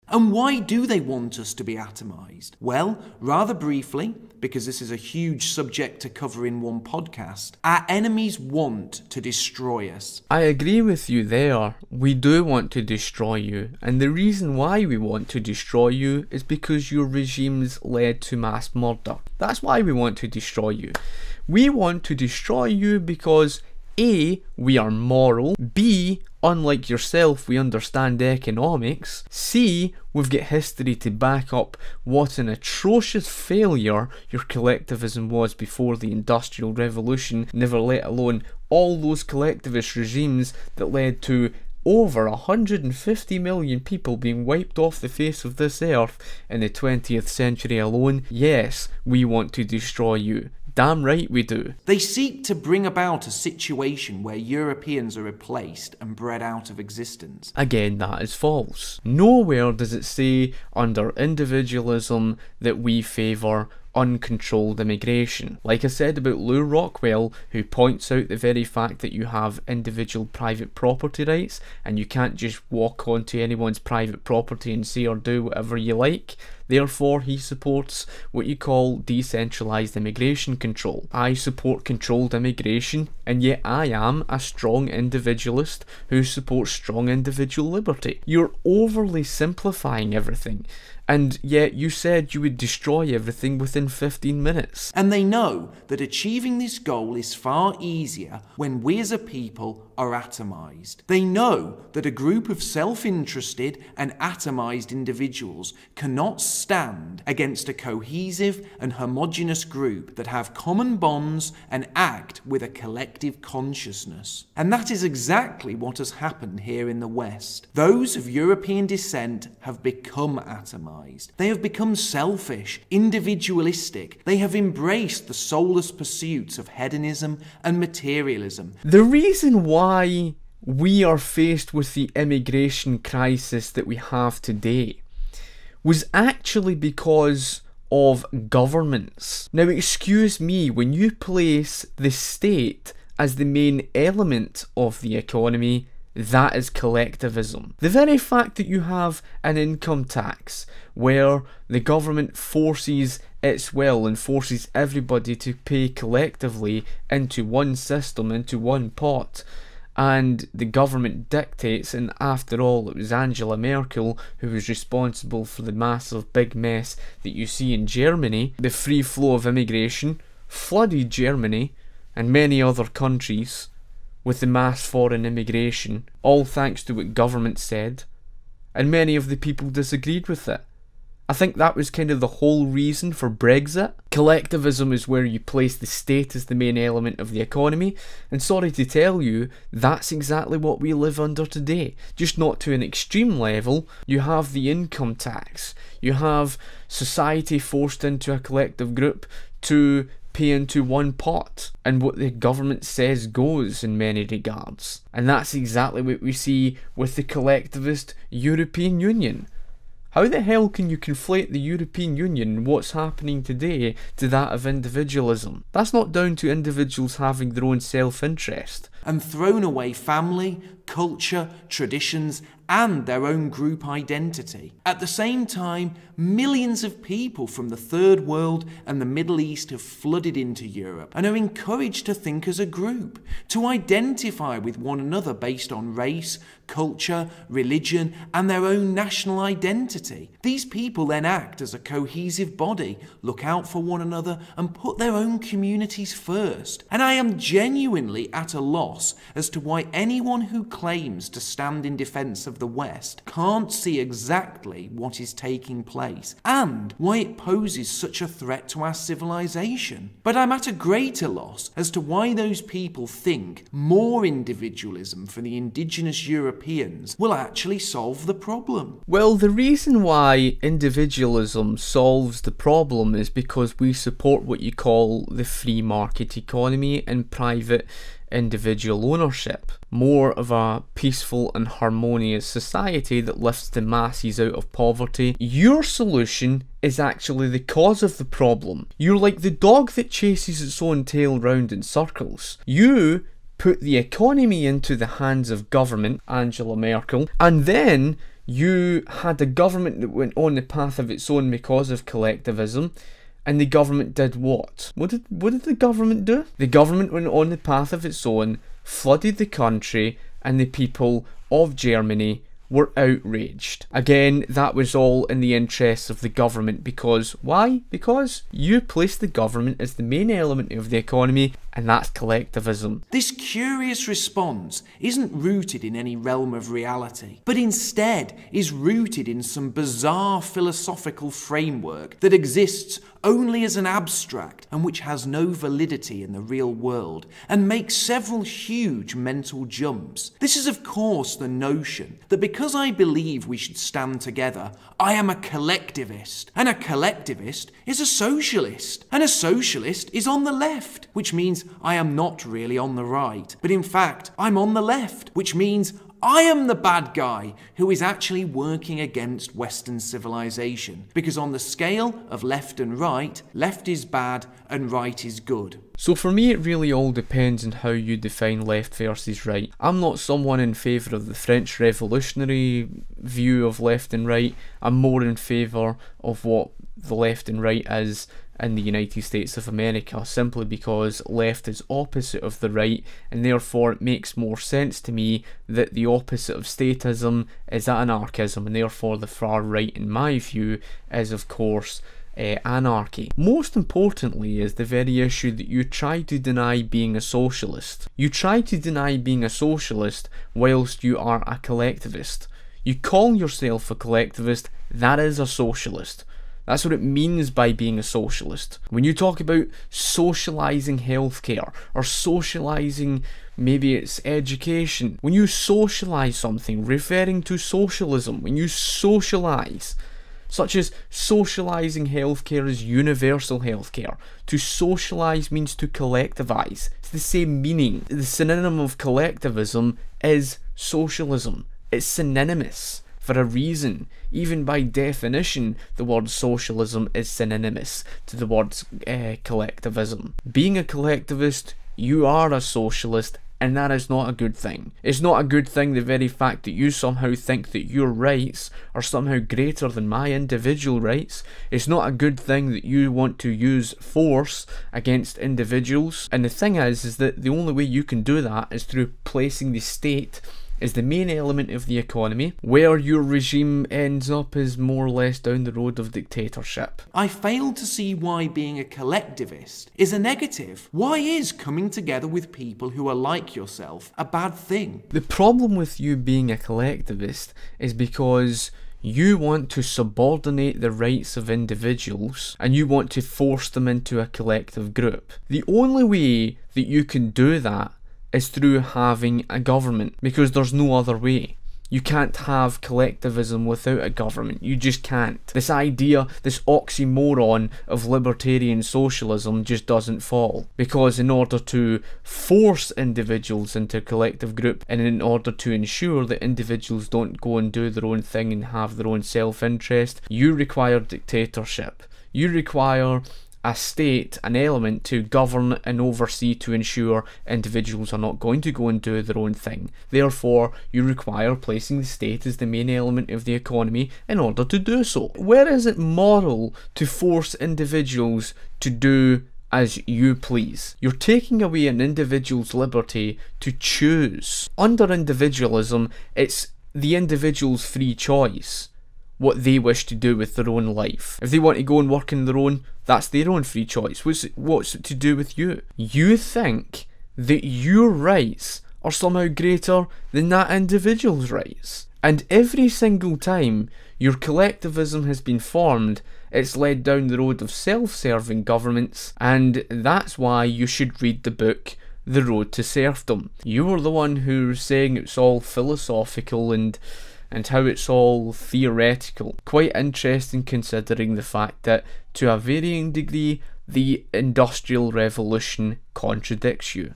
And why do they want us to be atomized? Well, rather briefly, because this is a huge subject to cover in one podcast, our enemies want to destroy us. I agree with you there. We do want to destroy you, and the reason why we want to destroy you is because your regimes led to mass murder. That's why we want to destroy you. We want to destroy you because A, we are moral, B, unlike yourself, we understand economics, C, we've got history to back up what an atrocious failure your collectivism was before the Industrial Revolution, never let alone all those collectivist regimes that led to over 150 million people being wiped off the face of this earth in the 20th century alone. Yes, we want to destroy you. Damn right we do. They seek to bring about a situation where Europeans are replaced and bred out of existence. Again, that is false. Nowhere does it say under individualism that we favour uncontrolled immigration. Like I said about Lou Rockwell, who points out the very fact that you have individual private property rights and you can't just walk onto anyone's private property and say or do whatever you like. Therefore, he supports what you call decentralised immigration control. I support controlled immigration, and yet I am a strong individualist who supports strong individual liberty. You're overly simplifying everything. And yet you said you would destroy everything within 15 minutes. And they know that achieving this goal is far easier when we as a people are atomised. They know that a group of self-interested and atomised individuals cannot stand against a cohesive and homogeneous group that have common bonds and act with a collective consciousness. And that is exactly what has happened here in the West. Those of European descent have become atomised. They have become selfish, individualistic. They have embraced the soulless pursuits of hedonism and materialism. The reason why we are faced with the immigration crisis that we have today was actually because of governments. Now, excuse me, when you place the state as the main element of the economy, that is collectivism. The very fact that you have an income tax where the government forces its will and forces everybody to pay collectively into one system, into one pot, and the government dictates, and after all it was Angela Merkel who was responsible for the massive big mess that you see in Germany. The free flow of immigration flooded Germany and many other countries with the mass foreign immigration, all thanks to what government said, and many of the people disagreed with it. I think that was kind of the whole reason for Brexit. Collectivism is where you place the state as the main element of the economy, and sorry to tell you, that's exactly what we live under today. Just not to an extreme level. You have the income tax, you have society forced into a collective group to pay into one pot, and what the government says goes in many regards. And that's exactly what we see with the collectivist European Union. How the hell can you conflate the European Union and what's happening today to that of individualism? That's not down to individuals having their own self-interest. And thrown away family, culture, traditions, and their own group identity. At the same time, millions of people from the Third World and the Middle East have flooded into Europe and are encouraged to think as a group, to identify with one another based on race, culture, religion, and their own national identity. These people then act as a cohesive body, look out for one another, and put their own communities first. And I am genuinely at a loss as to why anyone who claims to stand in defence of the West can't see exactly what is taking place and why it poses such a threat to our civilization. But I'm at a greater loss as to why those people think more individualism for the indigenous Europeans will actually solve the problem. Well, the reason why individualism solves the problem is because we support what you call the free market economy and private individual ownership. More of a peaceful and harmonious society that lifts the masses out of poverty. Your solution is actually the cause of the problem. You're like the dog that chases its own tail round in circles. You put the economy into the hands of government, Angela Merkel, and then You had a government that went on the path of its own because of collectivism, and the government did what? What did the government do? The government went on the path of its own, flooded the country, and the people of Germany were outraged. Again, that was all in the interests of the government, because why? Because you placed the government as the main element of the economy, and that's collectivism. This curious response isn't rooted in any realm of reality, but instead is rooted in some bizarre philosophical framework that exists only as an abstract and which has no validity in the real world, and makes several huge mental jumps. This is of course the notion that because I believe we should stand together, I am a collectivist, and a collectivist is a socialist, and a socialist is on the left, which means I am not really on the right, but in fact I'm on the left, which means I am the bad guy who is actually working against Western civilization, because on the scale of left and right, left is bad and right is good. So for me, it really all depends on how you define left versus right. I'm not someone in favour of the French revolutionary view of left and right. I'm more in favour of what the left and right is in the United States of America, simply because left is opposite of the right, and therefore it makes more sense to me that the opposite of statism is anarchism, and therefore the far right, in my view, is of course anarchy. Most importantly is the very issue that you try to deny being a socialist. You try to deny being a socialist whilst you are a collectivist. You call yourself a collectivist, that is a socialist. That's what it means by being a socialist. When you talk about socialising healthcare, or socialising, maybe it's education, when you socialise something, referring to socialism, when you socialise, such as socialising healthcare as universal healthcare. To socialise means to collectivise. It's the same meaning. The synonym of collectivism is socialism. It's synonymous for a reason. Even by definition, the word socialism is synonymous to the word collectivism. Being a collectivist, you are a socialist, and that is not a good thing. It's not a good thing, the very fact that you somehow think that your rights are somehow greater than my individual rights. It's not a good thing that you want to use force against individuals. And the thing is that the only way you can do that is through placing the state is the main element of the economy. Where your regime ends up is more or less down the road of dictatorship. I fail to see why being a collectivist is a negative. Why is coming together with people who are like yourself a bad thing? The problem with you being a collectivist is because you want to subordinate the rights of individuals and you want to force them into a collective group. The only way that you can do that is through having a government, because there's no other way. You can't have collectivism without a government. You just can't. This idea, this oxymoron of libertarian socialism just doesn't fall. Because in order to force individuals into a collective group, and in order to ensure that individuals don't go and do their own thing and have their own self-interest, you require dictatorship. You require a state, an element to govern and oversee to ensure individuals are not going to go and do their own thing. Therefore, you require placing the state as the main element of the economy in order to do so. Where is it moral to force individuals to do as you please? You're taking away an individual's liberty to choose. Under individualism, it's the individual's free choice what they wish to do with their own life. If they want to go and work on their own, that's their own free choice. What's it to do with you? You think that your rights are somehow greater than that individual's rights. And every single time your collectivism has been formed, it's led down the road of self-serving governments, and that's why you should read the book The Road to Serfdom. You were the one who was saying it's all philosophical and how it's all theoretical. Quite interesting, considering the fact that to a varying degree the Industrial Revolution contradicts you.